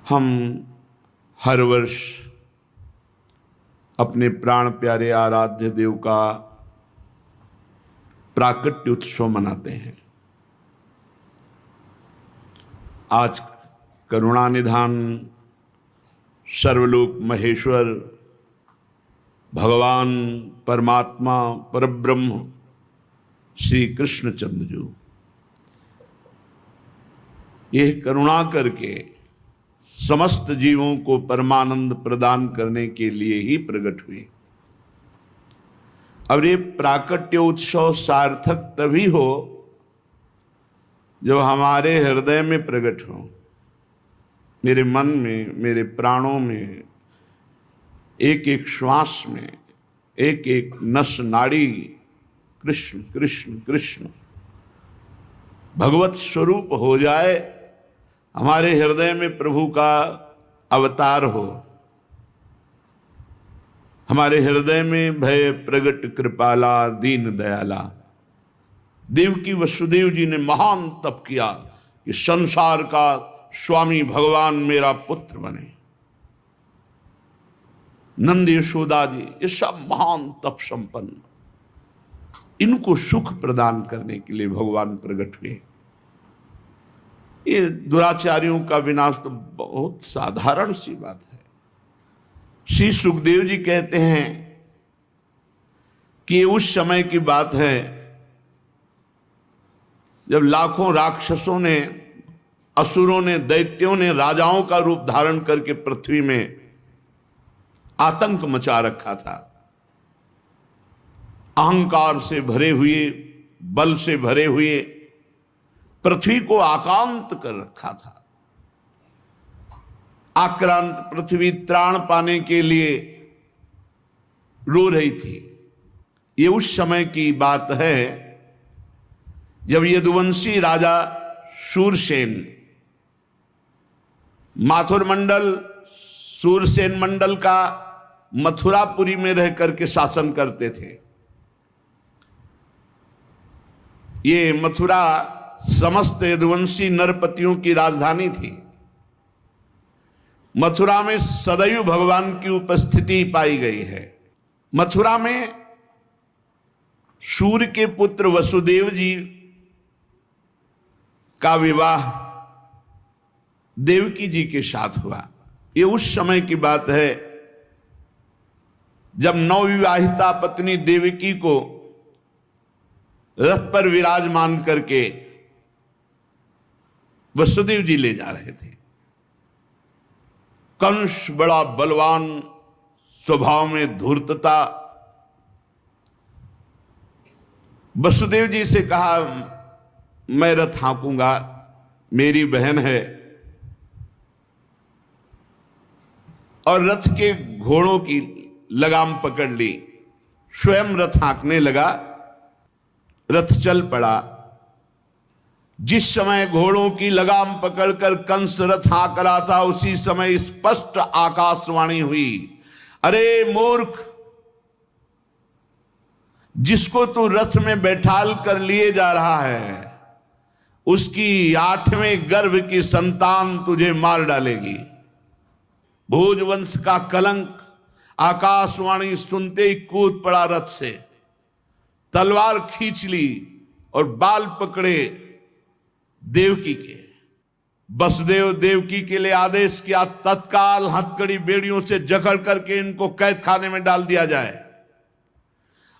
हम हर वर्ष अपने प्राण प्यारे आराध्य देव का प्राकट्य उत्सव मनाते हैं। आज करुणानिधान सर्वलोक महेश्वर भगवान परमात्मा परब्रह्म श्री कृष्णचंद्र जो यह करुणा करके समस्त जीवों को परमानंद प्रदान करने के लिए ही प्रकट हुए। अब ये प्राकट्य उत्सव सार्थक तभी हो जब हमारे हृदय में प्रकट हो, मेरे मन में, मेरे प्राणों में, एक एक श्वास में, एक एक नस नाड़ी कृष्ण कृष्ण कृष्ण भगवत स्वरूप हो जाए, हमारे हृदय में प्रभु का अवतार हो, हमारे हृदय में भय प्रगट कृपाला दीन दयाला। देवकी वसुदेव जी ने महान तप किया कि संसार का स्वामी भगवान मेरा पुत्र बने। नंद यशोदा जी ये सब महान तप संपन्न, इनको सुख प्रदान करने के लिए भगवान प्रकट हुए। ये दुराचारियों का विनाश तो बहुत साधारण सी बात है। श्री सुखदेव जी कहते हैं कि उस समय की बात है जब लाखों राक्षसों ने, असुरों ने, दैत्यों ने राजाओं का रूप धारण करके पृथ्वी में आतंक मचा रखा था। अहंकार से भरे हुए, बल से भरे हुए पृथ्वी को आक्रांत कर रखा था। आक्रांत पृथ्वी त्राण पाने के लिए रो रही थी। ये उस समय की बात है जब यदुवंशी राजा शूरसेन माथुर मंडल, शूरसेन मंडल का मथुरापुरी में रह करके शासन करते थे। ये मथुरा समस्त यदुवंशी नरपतियों की राजधानी थी। मथुरा में सदैव भगवान की उपस्थिति पाई गई है। मथुरा में सूर्य के पुत्र वसुदेव जी का विवाह देवकी जी के साथ हुआ। ये उस समय की बात है जब नवविवाहिता पत्नी देवकी को रथ पर विराजमान करके वसुदेव जी ले जा रहे थे। कंस बड़ा बलवान, स्वभाव में धूर्तता, वसुदेव जी से कहा मैं रथ हाँकूंगा, मेरी बहन है, और रथ के घोड़ों की लगाम पकड़ ली, स्वयं रथ हाँकने लगा। रथ चल पड़ा। जिस समय घोड़ों की लगाम पकड़कर कंस रथ हाँक रहा था, उसी समय स्पष्ट आकाशवाणी हुई, अरे मूर्ख, जिसको तू रथ में बैठाल कर लिए जा रहा है, उसकी 8वें गर्भ की संतान तुझे मार डालेगी। भोजवंश का कलंक। आकाशवाणी सुनते ही कूद पड़ा रथ से, तलवार खींच ली और बाल पकड़े देवकी के। वसुदेव देवकी के लिए आदेश किया तत्काल हथकड़ी बेड़ियों से जकड़ करके इनको कैद खाने में डाल दिया जाए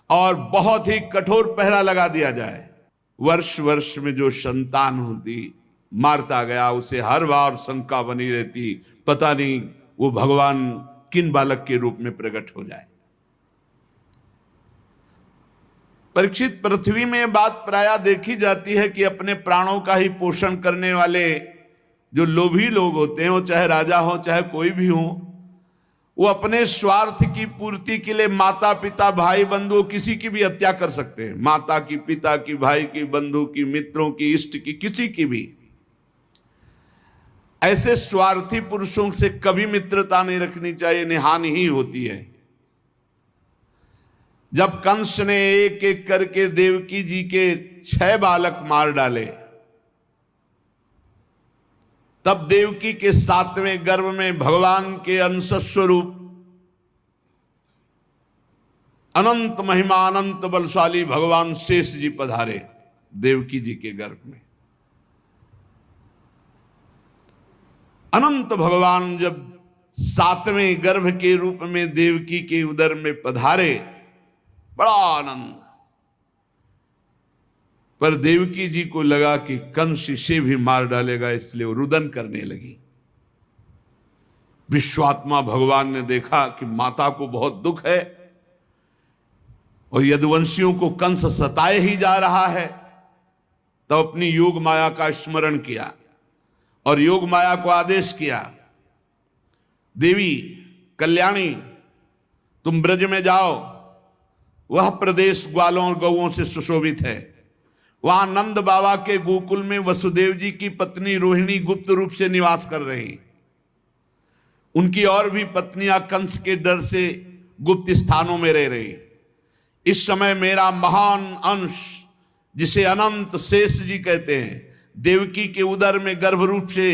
और बहुत ही कठोर पहरा लगा दिया जाए। वर्ष वर्ष में जो संतान होती मारता गया, उसे हर बार शंका बनी रहती, पता नहीं वो भगवान किन बालक के रूप में प्रकट हो जाए। परीक्षित, पृथ्वी में बात प्रायः देखी जाती है कि अपने प्राणों का ही पोषण करने वाले जो लोभी लोग होते हैं, वो चाहे राजा हो चाहे कोई भी हो, वो अपने स्वार्थ की पूर्ति के लिए माता पिता भाई बंधु किसी की भी हत्या कर सकते हैं। माता की, पिता की, भाई की, बंधु की, मित्रों की, इष्ट की, किसी की भी। ऐसे स्वार्थी पुरुषों से कभी मित्रता नहीं रखनी चाहिए, निहानि ही होती है। जब कंस ने एक एक करके देवकी जी के 6 बालक मार डाले, तब देवकी के 7वें गर्भ में भगवान के अंश स्वरूप अनंत महिमा अनंत बलशाली भगवान शेष जी पधारे देवकी जी के गर्भ में। अनंत भगवान जब 7वें गर्भ के रूप में देवकी के उदर में पधारे, बड़ा आनंद। पर देवकी जी को लगा कि कंस इसे भी मार डालेगा, इसलिए वो रुदन करने लगी। विश्वात्मा भगवान ने देखा कि माता को बहुत दुख है और यदुवंशियों को कंस सताए ही जा रहा है, तो अपनी योग माया का स्मरण किया और योग माया को आदेश किया, देवी कल्याणी तुम ब्रज में जाओ, वह प्रदेश ग्वालों और गौओं से सुशोभित है। वहां नंद बाबा के गोकुल में वसुदेव जी की पत्नी रोहिणी गुप्त रूप से निवास कर रही। उनकी और भी पत्नियां कंस के डर से गुप्त स्थानों में रह रही। इस समय मेरा महान अंश, जिसे अनंत शेष जी कहते हैं, देवकी के उदर में गर्भ रूप से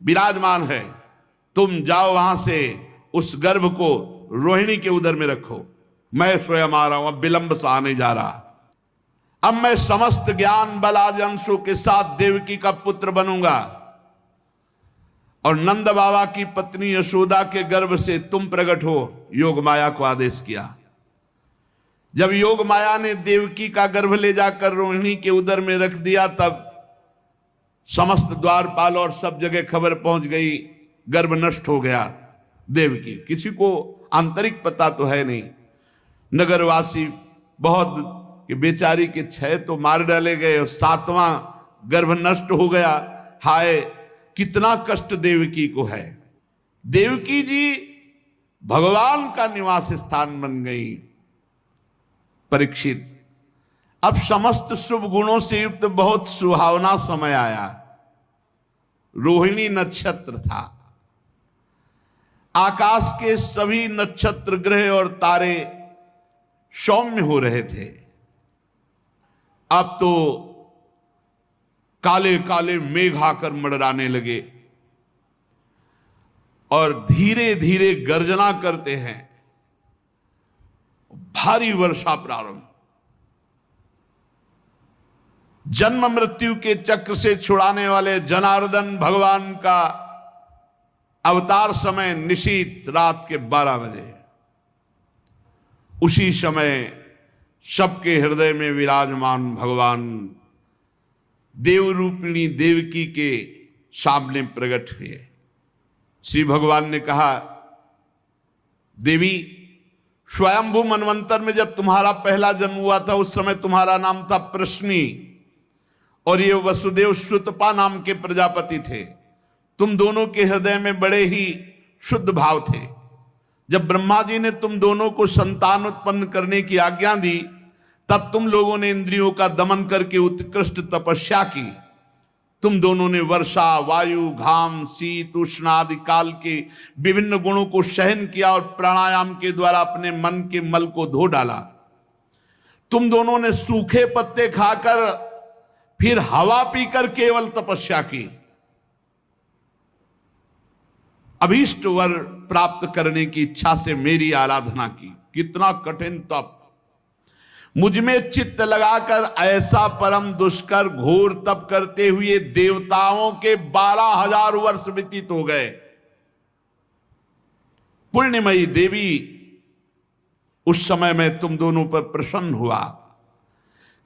विराजमान है। तुम जाओ वहां से उस गर्भ को रोहिणी के उदर में रखो। मैं स्वयं आ रहा हूं, अब विलंब से आने जा रहा। अब मैं समस्त ज्ञान बल आदि अंशों के साथ देवकी का पुत्र बनूंगा और नंद बाबा की पत्नी यशोदा के गर्भ से तुम प्रकट हो। योग माया को आदेश किया। जब योग माया ने देवकी का गर्भ ले जाकर रोहिणी के उदर में रख दिया, तब समस्त द्वारपाल और सब जगह खबर पहुंच गई, गर्भ नष्ट हो गया देवकी। किसी को आंतरिक पता तो है नहीं। नगरवासी बहुत कि बेचारी के 6 तो मार डाले गए और 7वां गर्भ नष्ट हो गया। हाय कितना कष्ट देवकी को है। देवकी जी भगवान का निवास स्थान बन गई। परीक्षित, अब समस्त शुभ गुणों से युक्त बहुत सुहावना समय आया। रोहिणी नक्षत्र था। आकाश के सभी नक्षत्र ग्रह और तारे सौम्य हो रहे थे। अब तो काले काले मेघ आकर मंडराने लगे और धीरे धीरे गर्जना करते हैं। भारी वर्षा प्रारंभ। जन्म मृत्यु के चक्र से छुड़ाने वाले जनार्दन भगवान का अवतार समय निशीत रात के 12 बजे। उसी समय सबके हृदय में विराजमान भगवान देवरूपिणी देवकी के सामने प्रकट हुए। श्री भगवान ने कहा, देवी स्वयंभू मनवंतर में जब तुम्हारा पहला जन्म हुआ था, उस समय तुम्हारा नाम था प्रश्नी और ये वसुदेव श्रुतपा नाम के प्रजापति थे। तुम दोनों के हृदय में बड़े ही शुद्ध भाव थे। जब ब्रह्मा जी ने तुम दोनों को संतान उत्पन्न करने की आज्ञा दी, तब तुम लोगों ने इंद्रियों का दमन करके उत्कृष्ट तपस्या की। तुम दोनों ने वर्षा, वायु, घाम, शीत, उष्ण आदि काल के विभिन्न गुणों को सहन किया और प्राणायाम के द्वारा अपने मन के मल को धो डाला। तुम दोनों ने सूखे पत्ते खाकर फिर हवा पीकर केवल तपस्या की। अभीष्ट वर प्राप्त करने की इच्छा से मेरी आराधना की। कितना कठिन तप। मुझ में चित्त लगाकर ऐसा परम दुष्कर घोर तप करते हुए देवताओं के 12,000 वर्ष व्यतीत हो गए। पुण्यमयी देवी, उस समय मैं तुम दोनों पर प्रसन्न हुआ,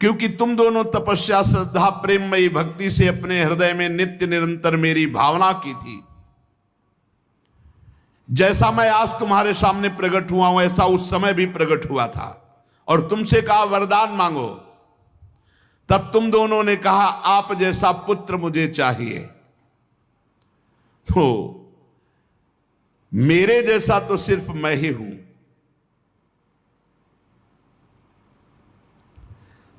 क्योंकि तुम दोनों तपस्या, श्रद्धा, प्रेममयी भक्ति से अपने हृदय में नित्य निरंतर मेरी भावना की थी। जैसा मैं आज तुम्हारे सामने प्रकट हुआ हूं, ऐसा उस समय भी प्रकट हुआ था और तुमसे कहा वरदान मांगो। तब तुम दोनों ने कहा आप जैसा पुत्र मुझे चाहिए। तो मेरे जैसा तो सिर्फ मैं ही हूं।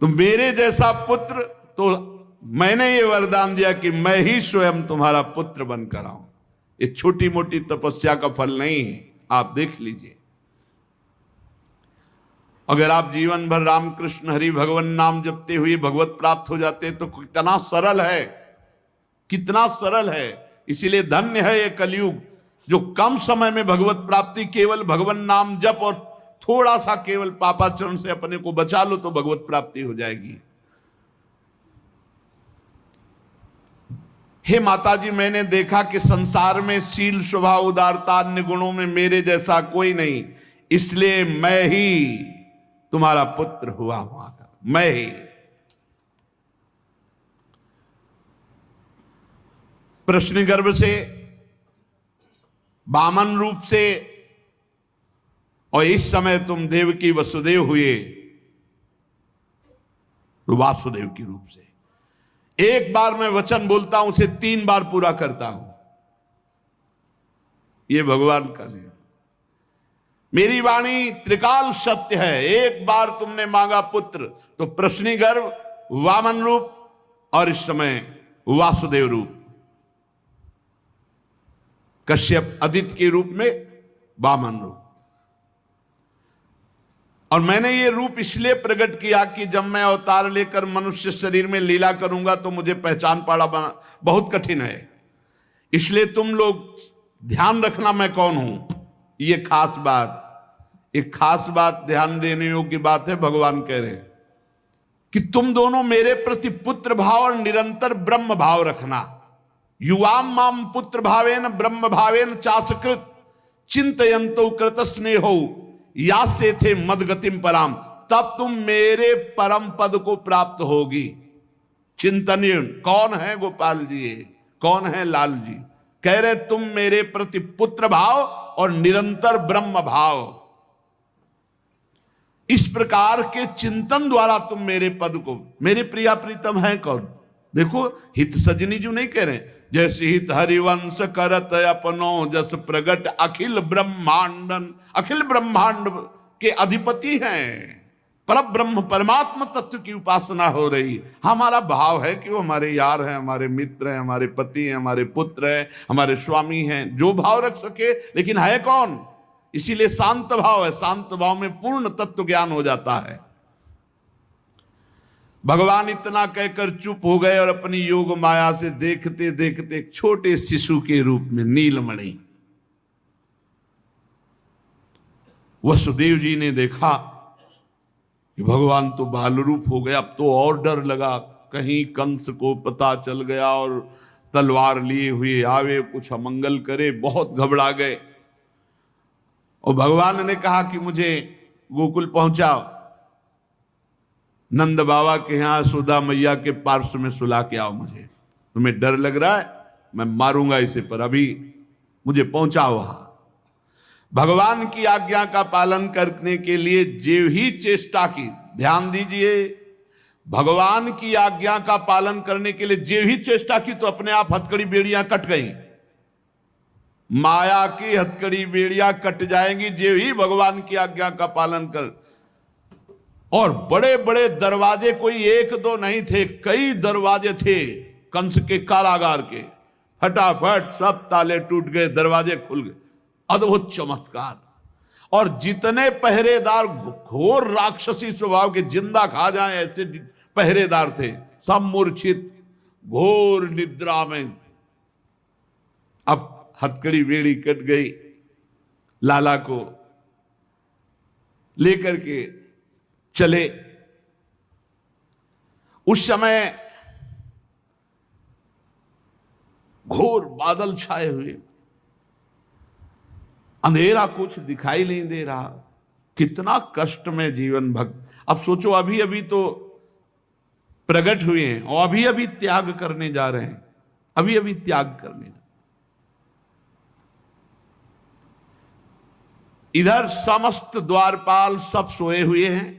तो मेरे जैसा पुत्र, तो मैंने ये वरदान दिया कि मैं ही स्वयं तुम्हारा पुत्र बनकर आऊं। ये छोटी मोटी तपस्या का फल नहीं है, आप देख लीजिए। अगर आप जीवन भर रामकृष्ण हरि भगवान नाम जपते हुए भगवत प्राप्त हो जाते तो कितना सरल है, कितना सरल है। इसीलिए धन्य है ये कलयुग जो कम समय में भगवत प्राप्ति, केवल भगवान नाम जप और थोड़ा सा केवल पापाचरण से अपने को बचा लो तो भगवत प्राप्ति हो जाएगी। हे माताजी, मैंने देखा कि संसार में शील, स्वभाव, उदारता, अन्य गुणों में मेरे जैसा कोई नहीं, इसलिए मैं ही तुम्हारा पुत्र हुआ, मैं ही। प्रश्न गर्भ से, वामन रूप से, और इस समय तुम देवकी वसुदेव हुए वासुदेव के रूप से। एक बार मैं वचन बोलता हूं, उसे 3 बार पूरा करता हूं। यह भगवान का नियम। मेरी वाणी त्रिकाल सत्य है। एक बार तुमने मांगा पुत्र तो प्रश्नी गर्भ, वामन रूप, और इस समय वासुदेव रूप। कश्यप आदित्य के रूप में वामन रूप। और मैंने ये रूप इसलिए प्रकट किया कि जब मैं अवतार लेकर मनुष्य शरीर में लीला करूंगा तो मुझे पहचान पाना बहुत कठिन है। इसलिए तुम लोग ध्यान रखना मैं कौन हूं। ये खास बात, एक खास बात, ध्यान देने योग्य बात है। भगवान कह रहे हैं कि तुम दोनों मेरे प्रति पुत्र भाव और निरंतर ब्रह्म भाव रखना। युवाम माम पुत्र भावेन ब्रह्म भावेन चासकृत चिंतयंतो कृत स्नेहो या से थे मदगतिम पराम, तब तुम मेरे परम पद को प्राप्त होगी। चिंतनीय कौन है गोपाल जी, कौन है लाल जी? कह रहे तुम मेरे प्रति पुत्र भाव और निरंतर ब्रह्म भाव, इस प्रकार के चिंतन द्वारा तुम मेरे पद को, मेरे प्रिया प्रीतम है कौन? देखो हित सजनी जो नहीं कह रहे, जैसे हित हरिवंश करत अपनो जस प्रगट अखिल ब्रह्मांडन, अखिल ब्रह्मांड के अधिपति हैं। पर ब्रह्म परमात्मा तत्व की उपासना हो रही। हमारा भाव है कि वो हमारे यार हैं, हमारे मित्र हैं, हमारे पति हैं, हमारे पुत्र हैं, हमारे स्वामी हैं, जो भाव रख सके, लेकिन है कौन? इसीलिए शांत भाव है। शांत भाव में पूर्ण तत्व ज्ञान हो जाता है। भगवान इतना कहकर चुप हो गए और अपनी योग माया से देखते देखते एक छोटे शिशु के रूप में नीलमणि, वसुदेव जी ने देखा कि भगवान तो बाल रूप हो गया। अब तो और डर लगा, कहीं कंस को पता चल गया और तलवार लिए हुए आवे, कुछ अमंगल करे। बहुत घबरा गए और भगवान ने कहा कि मुझे गोकुल पहुंचाओ, नंद बाबा के यहां सुधा मैया के पार्श्व में सुला के आओ। मुझे तुम्हें डर लग रहा है, मैं मारूंगा इसे, पर अभी मुझे पहुंचाओ वहां। भगवान की आज्ञा का पालन करने के लिए जो ही चेष्टा की, ध्यान दीजिए, भगवान की आज्ञा का पालन करने के लिए जो ही चेष्टा की तो अपने आप हथकड़ी बेड़ियां कट गई। माया की हथकड़ी बेड़ियां कट जाएंगी जो ही भगवान की आज्ञा का पालन कर। और बड़े बड़े दरवाजे कोई एक दो नहीं थे, कई दरवाजे थे कंस के कारागार के। फटाफट सब ताले टूट गए, दरवाजे खुल गए। अद्भुत चमत्कार। और जितने पहरेदार घोर राक्षसी स्वभाव के, जिंदा खा जाए ऐसे पहरेदार थे, सब मूर्छित घोर निद्रा में। अब हथकड़ी बेड़ी कट गई। लाला को लेकर के चले। उस समय घोर बादल छाए हुए, अंधेरा, कुछ दिखाई नहीं दे रहा। कितना कष्ट में जीवन भक्त। अब सोचो, अभी अभी तो प्रकट हुए हैं और अभी अभी त्याग करने जा रहे हैं, अभी अभी त्याग करने। इधर समस्त द्वारपाल सब सोए हुए हैं,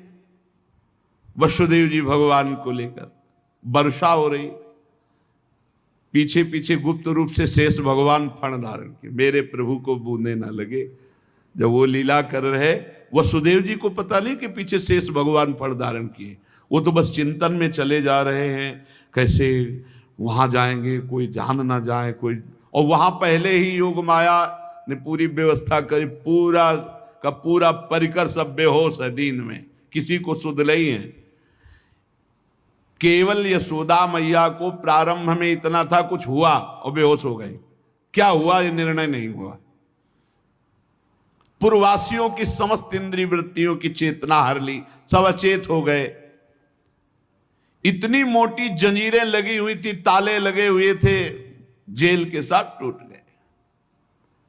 वसुदेव जी भगवान को लेकर। वर्षा हो रही, पीछे पीछे गुप्त रूप से शेष भगवान फण धारण किए, मेरे प्रभु को बूंदे ना लगे। जब वो लीला कर रहे, वसुदेव जी को पता नहीं कि पीछे शेष भगवान फण धारण किए। वो तो बस चिंतन में चले जा रहे हैं, कैसे वहां जाएंगे, कोई जान ना जाए कोई। और वहां पहले ही योग माया ने पूरी व्यवस्था करी, पूरा का पूरा परिकर सब बेहोश है नींद में, किसी को सुध नहीं है। केवल यशोदा मैया को प्रारंभ में इतना था, कुछ हुआ और बेहोश हो गई। क्या हुआ ये निर्णय नहीं हुआ। पूर्ववासियों की समस्त इंद्रिय वृत्तियों की चेतना हर ली, सब अचेत हो गए। इतनी मोटी जंजीरें लगी हुई थी, ताले लगे हुए थे, जेल के साथ टूट गए।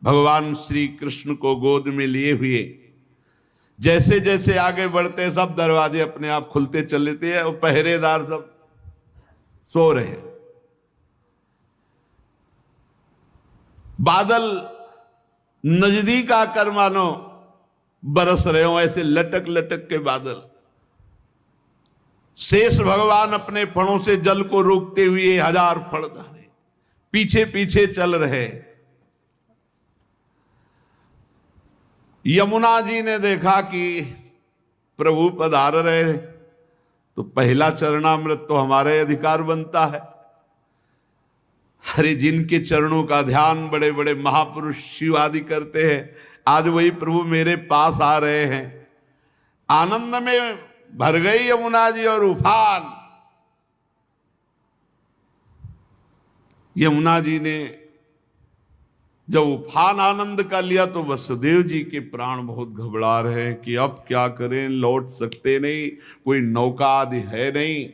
भगवान श्री कृष्ण को गोद में लिए हुए जैसे जैसे आगे बढ़ते सब दरवाजे अपने आप खुलते चले थे और पहरेदार सब सो रहे। बादल नजदीक आकर मानो बरस रहे हो, ऐसे लटक लटक के बादल। शेष भगवान अपने फणों से जल को रोकते हुए 1000 फण धारे पीछे पीछे चल रहे। यमुना जी ने देखा कि प्रभु पधार रहे, तो पहला चरणामृत तो हमारे अधिकार बनता है। अरे जिनके चरणों का ध्यान बड़े बड़े महापुरुष शिव आदि करते हैं, आज वही प्रभु मेरे पास आ रहे हैं। आनंद में भर गई यमुना जी और उफान। यमुना जी ने जब उफान आनंद का लिया तो वसुदेव जी के प्राण बहुत घबरा रहे हैं कि अब क्या करें, लौट सकते नहीं, कोई नौका आदि है नहीं।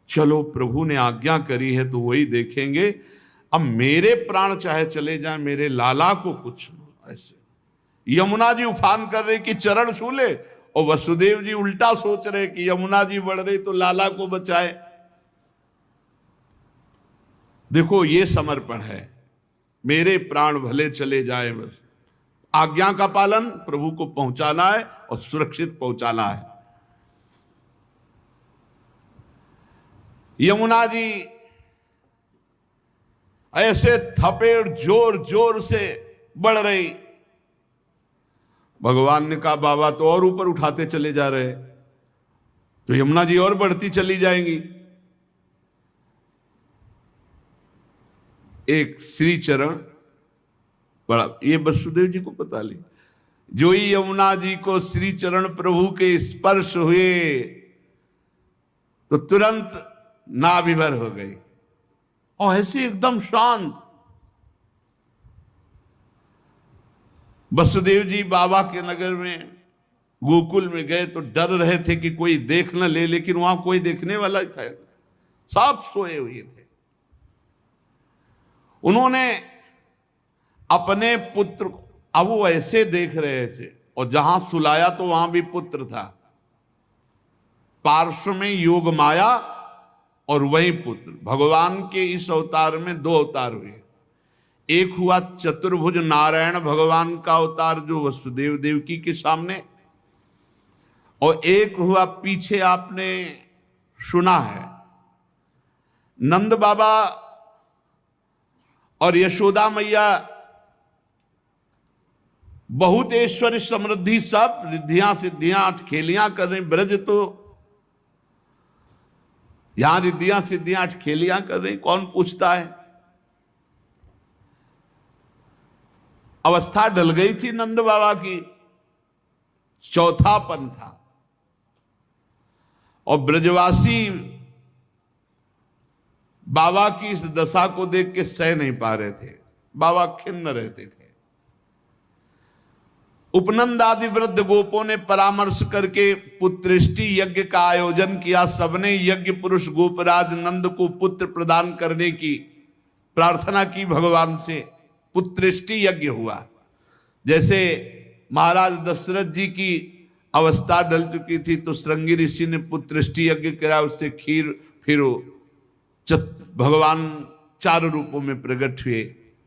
चलो प्रभु ने आज्ञा करी है तो वही देखेंगे। अब मेरे प्राण चाहे चले जाएं, मेरे लाला को कुछ ऐसे। यमुना जी उफान कर रहे कि चरण छू ले, और वसुदेव जी उल्टा सोच रहे कि यमुना जी बढ़ रही तो लाला को बचाए। देखो ये समर्पण है, मेरे प्राण भले चले जाए, बस आज्ञा का पालन प्रभु को पहुंचाना है और सुरक्षित पहुंचाना है। यमुना जी ऐसे थपेड़ जोर जोर से बढ़ रही। भगवान ने कहा बाबा तो और ऊपर उठाते चले जा रहे, तो यमुना जी और बढ़ती चली जाएंगी। एक श्री चरण बड़ा, ये वसुदेव जी को पता नहीं, जो ही यमुना जी को श्री चरण प्रभु के स्पर्श हुए तो तुरंत नाभिभर हो गई और ऐसे एकदम शांत। वसुदेव जी बाबा के नगर में गोकुल में गए तो डर रहे थे कि कोई देख न ले, लेकिन वहां कोई देखने वाला ही था, सब सोए हुए थे। उन्होंने अपने पुत्र को, अब वो ऐसे देख रहे थे, और जहां सुलाया तो वहां भी पुत्र था, पार्श्व में योग माया और वही पुत्र। भगवान के इस अवतार में 2 अवतार हुए। एक हुआ चतुर्भुज नारायण भगवान का अवतार जो वसुदेव देवकी के सामने, और एक हुआ पीछे आपने सुना है नंद बाबा और यशोदा मैया बहुत ऐश्वर्य समृद्धि सब रिद्धियां सिद्धियां अठखेलियां कर रही। ब्रज तो यहां रिद्धियां सिद्धियां अठखेलियां कर रही, कौन पूछता है। अवस्था ढल गई थी नंद बाबा की, चौथापन था, और ब्रजवासी बाबा की इस दशा को देख के सह नहीं पा रहे थे। बाबा खिन्न रहते थे। उपनंद आदि वृद्ध गोपों ने परामर्श करके पुत्रेष्टि यज्ञ का आयोजन किया। सबने यज्ञ पुरुष गोपराज नंद को पुत्र प्रदान करने की प्रार्थना की भगवान से। पुत्रेष्टि यज्ञ हुआ। जैसे महाराज दशरथ जी की अवस्था डल चुकी थी तो श्रृंगी ऋषि ने पुत्रेष्टि यज्ञ करा, उससे खीर, फिर भगवान 4 रूपों में प्रकट हुए,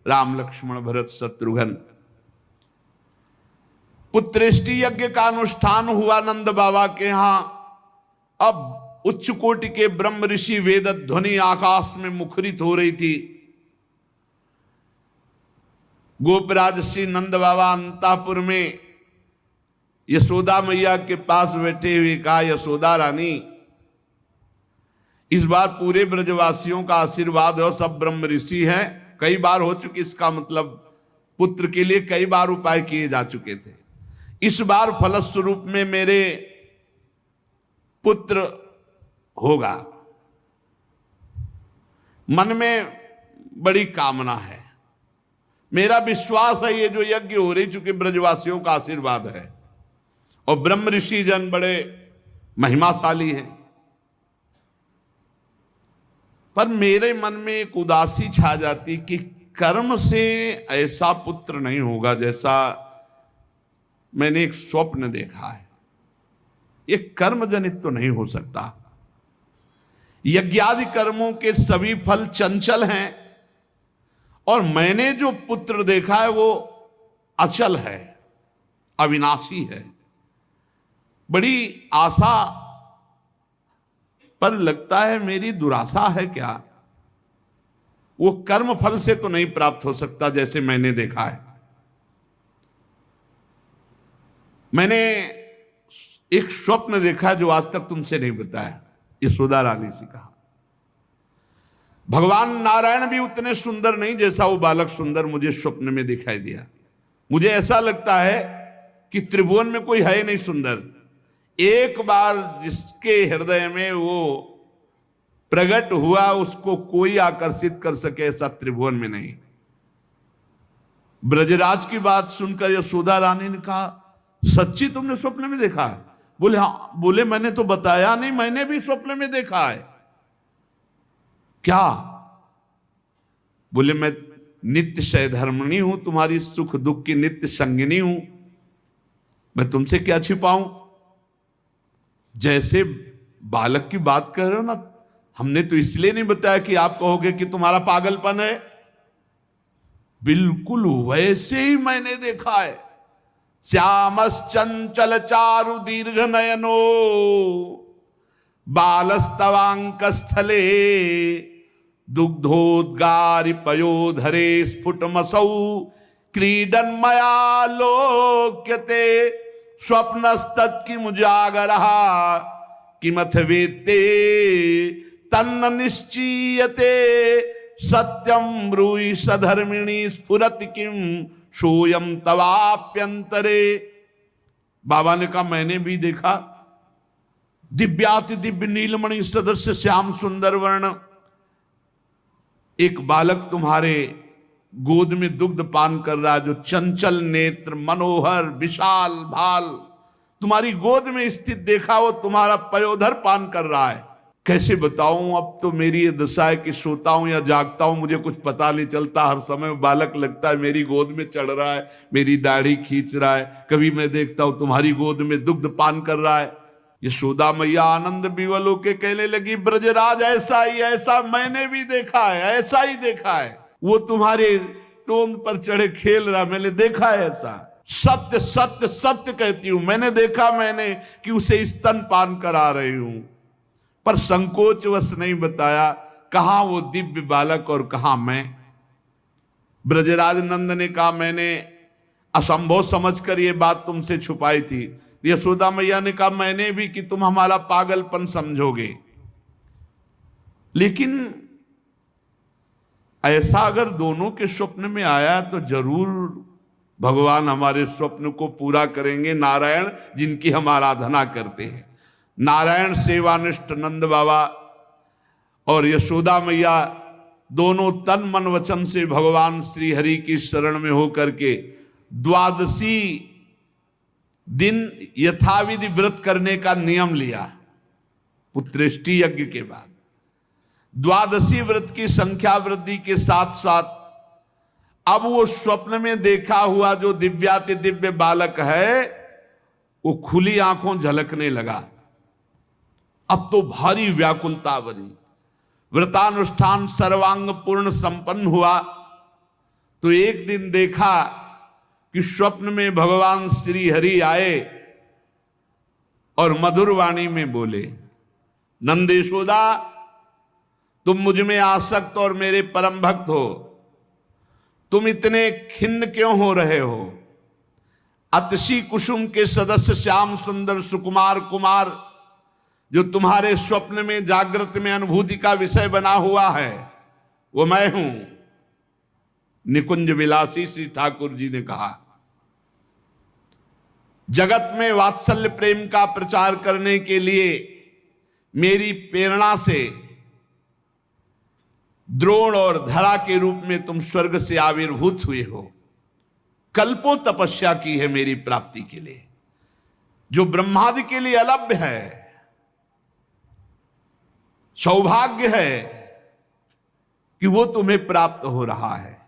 राम लक्ष्मण भरत शत्रुघ्न। पुत्रेष्टि यज्ञ का अनुष्ठान हुआ नंद बाबा के यहां। अब उच्च कोटि के ब्रह्म ऋषि वेद ध्वनि आकाश में मुखरित हो रही थी। गोपराज श्री नंद बाबा अंतापुर में यशोदा मैया के पास बैठे हुए कहा, यशोदा रानी इस बार पूरे ब्रजवासियों का आशीर्वाद हो, सब ब्रह्म ऋषि हैं। कई बार हो चुकी, इसका मतलब पुत्र के लिए कई बार उपाय किए जा चुके थे। इस बार फलस्वरूप में मेरे पुत्र होगा। मन में बड़ी कामना है। मेरा विश्वास है ये जो यज्ञ हो रही, चूंकि ब्रजवासियों का आशीर्वाद है और ब्रह्म ऋषि जन बड़े महिमाशाली हैं, पर मेरे मन में एक उदासी छा जाती कि कर्म से ऐसा पुत्र नहीं होगा जैसा मैंने एक स्वप्न देखा है। ये कर्म जनित तो नहीं हो सकता। यज्ञादि कर्मों के सभी फल चंचल हैं और मैंने जो पुत्र देखा है वो अचल है, अविनाशी है। बड़ी आशा, पर लगता है मेरी दुराशा है क्या। वो कर्म फल से तो नहीं प्राप्त हो सकता जैसे मैंने देखा है। मैंने एक स्वप्न देखा जो आज तक तुमसे नहीं बताया, यशोदा रानी से कहा। भगवान नारायण भी उतने सुंदर नहीं जैसा वो बालक सुंदर मुझे स्वप्न में दिखाई दिया। मुझे ऐसा लगता है कि त्रिभुवन में कोई है नहीं सुंदर। एक बार जिसके हृदय में वो प्रकट हुआ उसको कोई आकर्षित कर सके ऐसा त्रिभुवन में नहीं। ब्रजराज की बात सुनकर यशोदा रानी ने कहा, सच्ची तुमने स्वप्न में देखा है? बोले हाँ। बोले मैंने तो बताया नहीं, मैंने भी स्वप्न में देखा है। क्या? बोले मैं नित्य सहधर्मिणी हूं, तुम्हारी सुख दुख की नित्य संगिनी हूं, मैं तुमसे क्या छिपाऊं। जैसे बालक की बात कर रहे हो ना, हमने तो इसलिए नहीं बताया कि आप कहोगे कि तुम्हारा पागलपन है। बिल्कुल वैसे ही मैंने देखा है। श्यामश्चंचल चारु दीर्घ नयनो बालस्तवांक स्थले दुग्धोद्गारि पयोधरे स्फुटमसौ क्रीडन्मया लोक्यते स्वप्नस्तत्किमुजागरः किमथ वेत्ते तन्न निश्चीयते सत्यं ब्रूहि सधर्मिणी स्फुरति किम सोयम तवाप्यंतरे। बाबा ने कहा मैंने भी देखा। दिव्याति दिव्य नीलमणि सदस्य श्याम सुंदर वर्ण एक बालक तुम्हारे गोद में दुग्ध पान कर रहा है, जो चंचल नेत्र मनोहर विशाल भाल तुम्हारी गोद में स्थित देखा, वो तुम्हारा पयोधर पान कर रहा है। कैसे बताऊं, अब तो मेरी ये दशा है कि सोता हूं या जागता हूं मुझे कुछ पता नहीं चलता। हर समय बालक लगता है मेरी गोद में चढ़ रहा है, मेरी दाढ़ी खींच रहा है। कभी मैं देखता हूं तुम्हारी गोद में दुग्ध पान कर रहा है। यशोदा मैया आनंद विवल होके कहने लगी, ब्रजराज ऐसा ही, ऐसा मैंने भी देखा है, ऐसा ही देखा है। वो तुम्हारे तोंद पर चढ़े खेल रहा, मैंने देखा है ऐसा। सत्य सत्य सत्य कहती हूं, मैंने देखा मैंने कि उसे स्तन पान करा रही हूं, पर संकोचवश नहीं बताया कहां वो दिव्य बालक और कहां मैं। ब्रजराज नंद ने कहा मैंने असंभव समझकर ये बात तुमसे छुपाई थी। यशोदा मैया ने कहा मैंने भी, कि तुम हमारा पागलपन समझोगे। लेकिन ऐसा अगर दोनों के स्वप्न में आया तो जरूर भगवान हमारे स्वप्न को पूरा करेंगे। नारायण जिनकी हम आराधना करते हैं, नारायण सेवानिष्ठ नंद बाबा और यशोदा मैया दोनों तन मन वचन से भगवान श्री हरि की शरण में होकर के द्वादशी दिन यथाविधि व्रत करने का नियम लिया। पुत्रेष्टि यज्ञ के बाद द्वादशी व्रत की संख्या वृद्धि के साथ साथ अब वो स्वप्न में देखा हुआ जो दिव्याति दिव्य बालक है वो खुली आंखों झलकने लगा। अब तो भारी व्याकुलता बनी। व्रतानुष्ठान सर्वांग पूर्ण संपन्न हुआ तो एक दिन देखा कि स्वप्न में भगवान श्री हरि आए और मधुर वाणी में बोले, नंद यशोदा तुम मुझ में आसक्त और मेरे परम भक्त हो, तुम इतने खिन्न क्यों हो रहे हो। अतसी कुसुम के सदस्य श्याम सुंदर सुकुमार कुमार जो तुम्हारे स्वप्न में जागृत में अनुभूति का विषय बना हुआ है वो मैं हूं। निकुंज विलासी श्री ठाकुर जी ने कहा, जगत में वात्सल्य प्रेम का प्रचार करने के लिए मेरी प्रेरणा से द्रोण और धरा के रूप में तुम स्वर्ग से आविर्भूत हुए हो। कल्पों तपस्या की है मेरी प्राप्ति के लिए, जो ब्रह्मादि के लिए अलभ्य है, सौभाग्य है कि वो तुम्हें प्राप्त हो रहा है।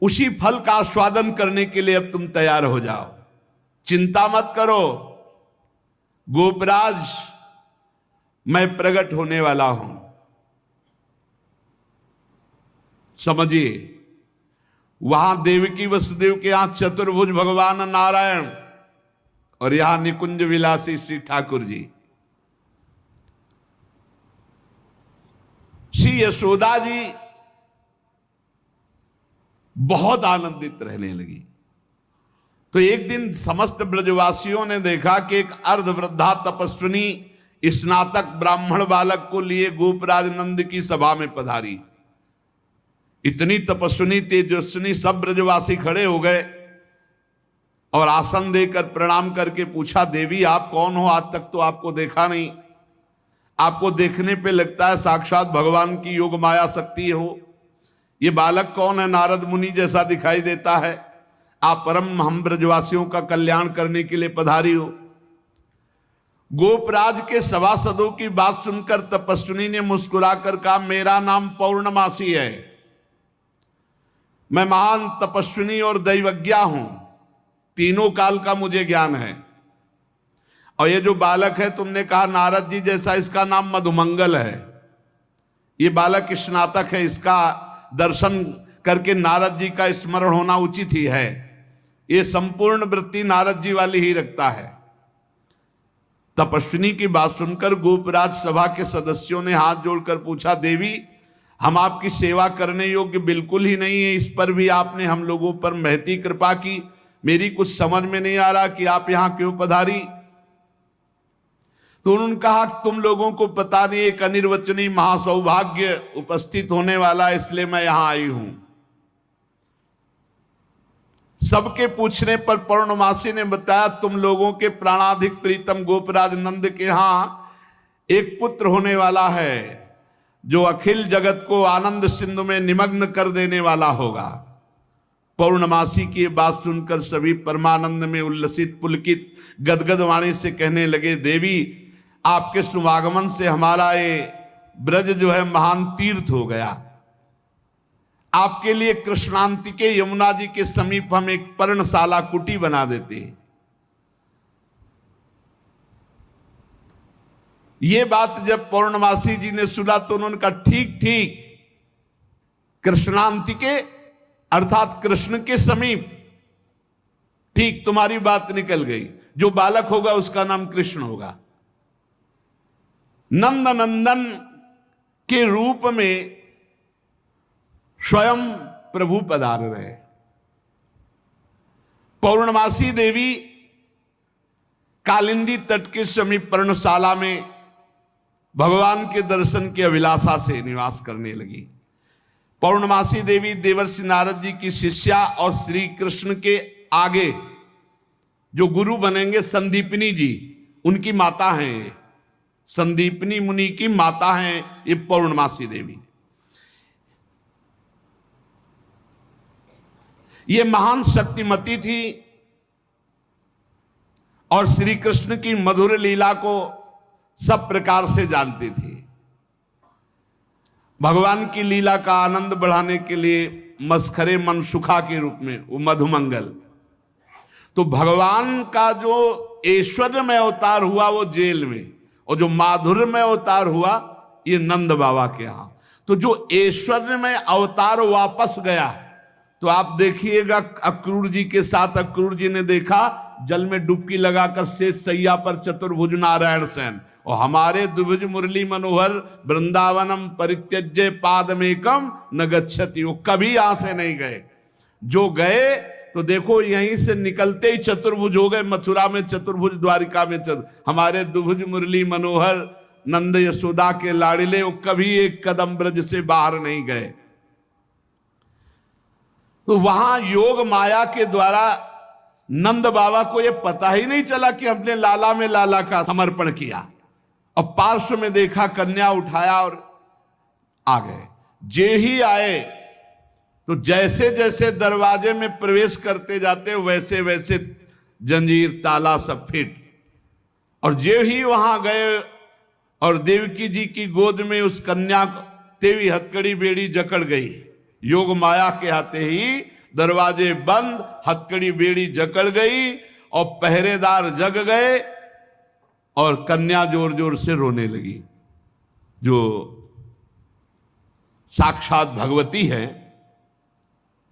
उसी फल का आस्वादन करने के लिए अब तुम तैयार हो जाओ। चिंता मत करो, गोपराज मैं प्रकट होने वाला हूं। समझिए, वहां देवकी वसुदेव के यहां चतुर्भुज भगवान नारायण और यहां निकुंज विलासी श्री ठाकुर जी। श्री यशोदा जी बहुत आनंदित रहने लगी। तो एक दिन समस्त ब्रजवासियों ने देखा कि एक अर्धवृद्धा तपस्विनी स्नातक ब्राह्मण बालक को लिए गोपराज नंद की सभा में पधारी। इतनी तपस्विनी तेजस्विनी, सब ब्रजवासी खड़े हो गए और आसन देकर प्रणाम करके पूछा, देवी आप कौन हो? आज तक तो आपको देखा नहीं। आपको देखने पे लगता है साक्षात भगवान की योग माया शक्ति हो। ये बालक कौन है? नारद मुनि जैसा दिखाई देता है। आप परम हम ब्रजवासियों का कल्याण करने के लिए पधारी हो। गोपराज के सभासदों की बात सुनकर तपस्विनी ने मुस्कुराकर कहा, मेरा नाम पौर्णमासी है, मैं महान तपस्विनी और दैवज्ञा हूं, तीनों काल का मुझे ज्ञान है। और ये जो बालक है, तुमने कहा नारद जी जैसा, इसका नाम मधुमंगल है। ये बालक स्नातक है, इसका दर्शन करके नारद जी का स्मरण होना उचित ही है। ये संपूर्ण वृत्ति नारद जी वाली ही रखता है। तपस्विनी की बात सुनकर गोपराज सभा के सदस्यों ने हाथ जोड़कर पूछा, देवी हम आपकी सेवा करने योग्य बिल्कुल ही नहीं है, इस पर भी आपने हम लोगों पर महती कृपा की। मेरी कुछ समझ में नहीं आ रहा कि आप यहां क्यों पधारी। तो उन्होंने कहा, तुम लोगों को पता नहीं, एक अनिर्वचनीय महासौभाग्य उपस्थित होने वाला है, इसलिए मैं यहां आई हूं। सबके पूछने पर पौर्णमासी ने बताया, तुम लोगों के प्राणाधिक प्रीतम गोपराज नंद के यहां एक पुत्र होने वाला है, जो अखिल जगत को आनंद सिंधु में निमग्न कर देने वाला होगा। पौर्णमासी की बात सुनकर सभी परमानंद में उल्लसित पुलकित गदगद वाणी से कहने लगे, देवी आपके शुभागमन से हमारा ये ब्रज जो है महान तीर्थ हो गया। आपके लिए कृष्णांतिके यमुना जी के समीप हम एक पर्णशाला कुटी बना देते हैं। ये बात जब पौर्णमासी जी ने सुना तो उन्होंने कहा, ठीक ठीक, कृष्णांतिके अर्थात कृष्ण के समीप, ठीक तुम्हारी बात निकल गई। जो बालक होगा उसका नाम कृष्ण होगा। नंद नंदन के रूप में स्वयं प्रभु पधार रहे। पौर्णमासी देवी कालिंदी तट के समीप पर्णशाला में भगवान के दर्शन की अभिलाषा से निवास करने लगी। पौर्णमासी देवी देवर्षि नारद जी की शिष्या और श्री कृष्ण के आगे जो गुरु बनेंगे संदीपनी जी, उनकी माता हैं। संदीपनी मुनि की माता हैं ये पौर्णमासी देवी। ये महान शक्तिमती थी और श्री कृष्ण की मधुर लीला को सब प्रकार से जानती थी। भगवान की लीला का आनंद बढ़ाने के लिए मस्खरे मनसुखा के रूप में वो मधुमंगल। तो भगवान का जो ऐश्वर्य में अवतार हुआ वो जेल में, और जो माधुर्य में अवतार हुआ ये नंद बाबा के यहां। तो जो ऐश्वर्य में अवतार वापस गया, तो आप देखिएगा अक्रूर जी के साथ, अक्रूर जी ने देखा जल में डुबकी लगाकर शेष सैया पर चतुर्भुज नारायण सेन, और हमारे द्विभुज मुरली मनोहर वृंदावनम परित्यज्य पादमेकम न गच्छति, वो कभी यहां से नहीं गए। जो गए तो देखो यहीं से निकलते ही चतुर्भुज हो गए। मथुरा में चतुर्भुज, द्वारिका में हमारे द्विभुज मुरली मनोहर नंद यशोदा के लाड़िले, वो कभी एक कदम ब्रज से बाहर नहीं गए। तो वहां योग माया के द्वारा नंद बाबा को यह पता ही नहीं चला कि हमने लाला में लाला का समर्पण किया। और पार्श्व में देखा, कन्या उठाया और आ गए। जे ही आए तो जैसे जैसे दरवाजे में प्रवेश करते जाते वैसे वैसे जंजीर ताला सब फिट, और जे ही वहां गए और देवकी जी की गोद में उस कन्या तेवी हथकड़ी बेड़ी जकड़ गई। योग माया के आते ही दरवाजे बंद, हथकड़ी बेड़ी जकड़ गई और पहरेदार जग गए और कन्या जोर जोर से रोने लगी। जो साक्षात भगवती है,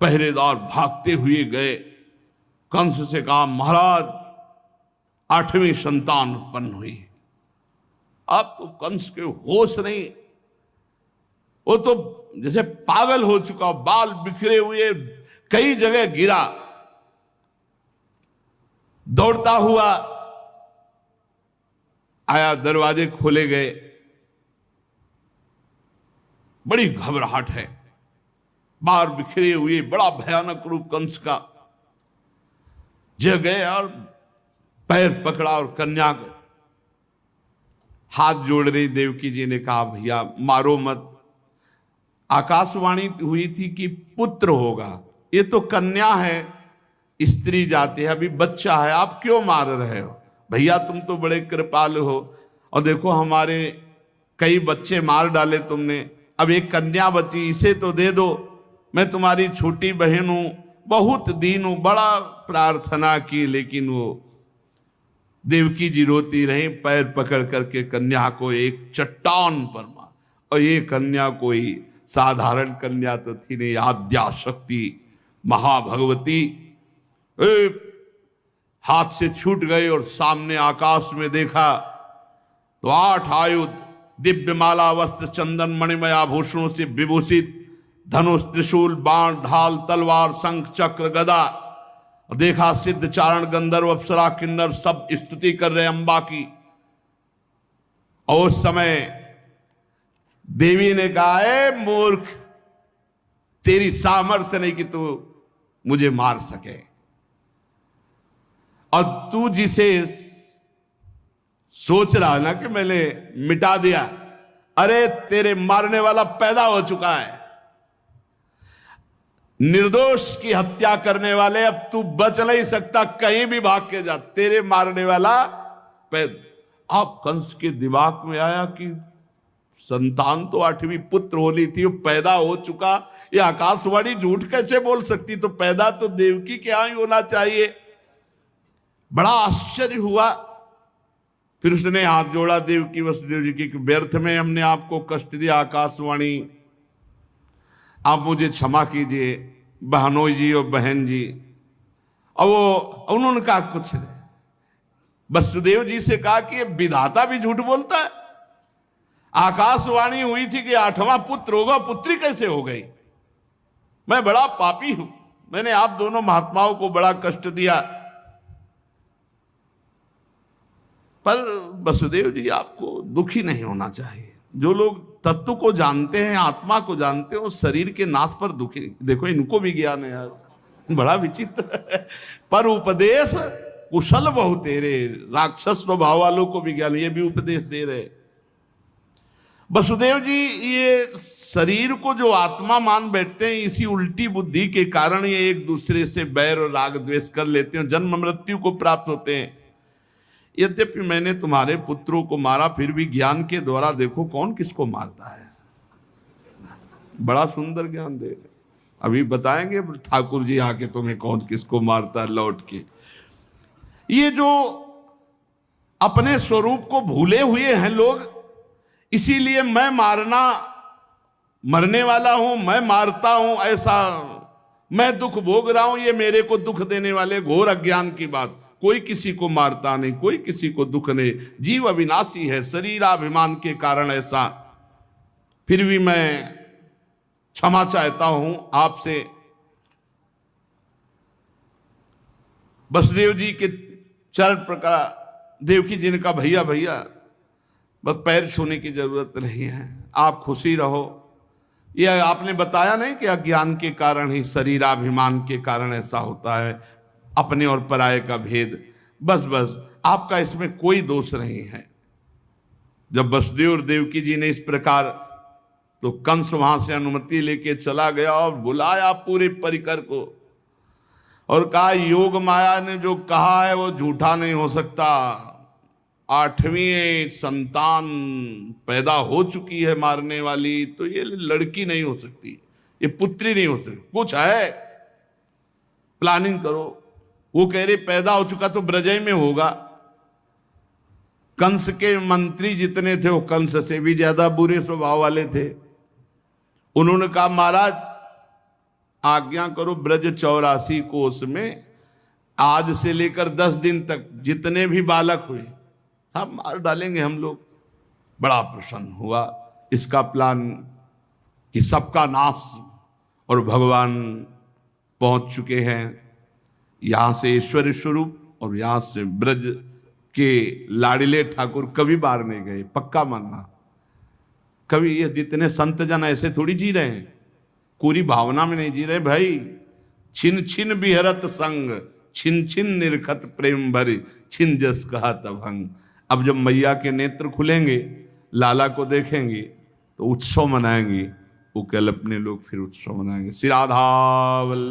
पहरेदार भागते हुए गए, कंस से कहा महाराज 8वीं संतान उत्पन्न हुई। अब तो कंस के होश नहीं, वो तो जैसे पागल हो चुका, बाल बिखरे हुए, कई जगह गिरा, दौड़ता हुआ आया, दरवाजे खोले गए। बड़ी घबराहट है, बाल बिखरे हुए, बड़ा भयानक रूप कंस का। जग गए और पैर पकड़ा और कन्या को हाथ जोड़ रही। देवकी जी ने कहा भैया मारो मत, आकाशवाणी हुई थी कि पुत्र होगा, ये तो कन्या है, स्त्री जाति है, अभी बच्चा है, आप क्यों मार रहे हो? भैया तुम तो बड़े कृपालु हो, और देखो हमारे कई बच्चे मार डाले तुमने, अब एक कन्या बची, इसे तो दे दो, मैं तुम्हारी छोटी बहन हूं, बहुत दीन हूं। बड़ा प्रार्थना की, लेकिन वो देवकी जी रोती रही, पैर पकड़ करके कन्या को एक चट्टान पर मार। और ये कन्या कोई साधारण कन्या तो थी नहीं, आद्या शक्ति महाभगवती। हाथ से छूट गए और सामने आकाश में देखा तो 8 आयुध, दिव्य माला वस्त्र चंदन मणिमय आभूषणों से विभूषित, धनुष त्रिशूल बाण ढाल तलवार शंख चक्र गदा। देखा सिद्ध चारण गंधर्व अप्सरा किन्नर सब स्तुति कर रहे अंबा की। और उस समय देवी ने कहा है मूर्ख, तेरी सामर्थ्य नहीं कि तू मुझे मार सके, और तू जिसे सोच रहा ना कि मैंने मिटा दिया, अरे तेरे मारने वाला पैदा हो चुका है। निर्दोष की हत्या करने वाले, अब तू बच नहीं सकता, कहीं भी भाग के जा, तेरे मारने वाला पैदा। अब कंस के दिमाग में आया कि संतान तो 8वीं पुत्र होनी थी, वो पैदा हो चुका, ये आकाशवाणी झूठ कैसे बोल सकती? तो पैदा तो देवकी के यहां ही होना चाहिए। बड़ा आश्चर्य हुआ। फिर उसने हाथ जोड़ा देवकी वसुदेव जी की, व्यर्थ में हमने आपको कष्ट दिया आकाशवाणी, आप मुझे क्षमा कीजिए बहनोई जी और बहन जी। और वो उन्होंने कहा कुछ नहीं, वसुदेव जी से कहा कि विधाता भी झूठ बोलता है, आकाशवाणी हुई थी कि 8वां पुत्र होगा, पुत्री कैसे हो गई? मैं बड़ा पापी हूं, मैंने आप दोनों महात्माओं को बड़ा कष्ट दिया। पर वसुदेव जी आपको दुखी नहीं होना चाहिए। जो लोग तत्व को जानते हैं, आत्मा को जानते हैं, वो शरीर के नाश पर दुखी। देखो इनको भी ज्ञान है यार, बड़ा विचित्र है। पर उपदेश कुशल बहु तेरे, राक्षस स्वभाव वालों को भी ज्ञान, ये भी उपदेश दे रहे। वसुदेव जी ये शरीर को जो आत्मा मान बैठते हैं, इसी उल्टी बुद्धि के कारण ये एक दूसरे से बैर और राग द्वेष कर लेते हैं, जन्म मृत्यु को प्राप्त होते हैं। यद्यपि मैंने तुम्हारे पुत्रों को मारा, फिर भी ज्ञान के द्वारा देखो कौन किसको मारता है। बड़ा सुंदर ज्ञान दे रहे, अभी बताएंगे ठाकुर जी आके तुम्हें कौन किसको मारता है लौट के। ये जो अपने स्वरूप को भूले हुए हैं लोग, इसीलिए मैं मरने वाला हूं, मैं मारता हूं, ऐसा मैं दुख भोग रहा हूं, ये मेरे को दुख देने वाले घोर अज्ञान की बात। कोई किसी को मारता नहीं, कोई किसी को दुख नहीं, जीव अविनाशी है, शरीराभिमान के कारण ऐसा। फिर भी मैं क्षमा चाहता हूं आपसे। वसुदेव जी के चरण प्रकार देवकी जी ने कहा भैया भैया बस पैर छूने की जरूरत नहीं है, आप खुशी रहो। यह आपने बताया नहीं कि अज्ञान के कारण ही, शरीराभिमान के कारण ऐसा होता है, अपने और पराये का भेद। बस बस आपका इसमें कोई दोष नहीं है। जब वसुदेव और देवकी जी ने इस प्रकार, तो कंस वहां से अनुमति लेके चला गया और बुलाया पूरे परिकर को और कहा योग माया ने जो कहा है वो झूठा नहीं हो सकता। 8वीं संतान पैदा हो चुकी है मारने वाली, तो ये लड़की नहीं हो सकती, ये पुत्री नहीं हो सकती, कुछ है, प्लानिंग करो। वो कह रहे पैदा हो चुका तो ब्रजय में होगा। कंस के मंत्री जितने थे वो कंस से भी ज्यादा बुरे स्वभाव वाले थे। उन्होंने कहा महाराज आज्ञा करो, ब्रज 84 कोस में आज से लेकर 10 दिन तक जितने भी बालक हुए सब मार डालेंगे हम लोग। बड़ा प्रसन्न हुआ इसका प्लान कि सबका नाश, और भगवान पहुंच चुके हैं यहां से ईश्वर स्वरूप, और यहां से ब्रज के लाडिले ठाकुर कभी बाहर नहीं गए, पक्का मानना। कभी ये जितने संत जन ऐसे थोड़ी जी रहे हैं, पूरी भावना में नहीं जी रहे भाई। छिन छिन बिहरत संग, छिन छिन निरखत प्रेम भरी, छिन जस कहा तभंग। अब जब मैया के नेत्र खुलेंगे, लाला को देखेंगे तो उत्सव मनाएंगे, वो कल अपने लोग फिर उत्सव मनाएंगे। श्री राधा वल्लभ।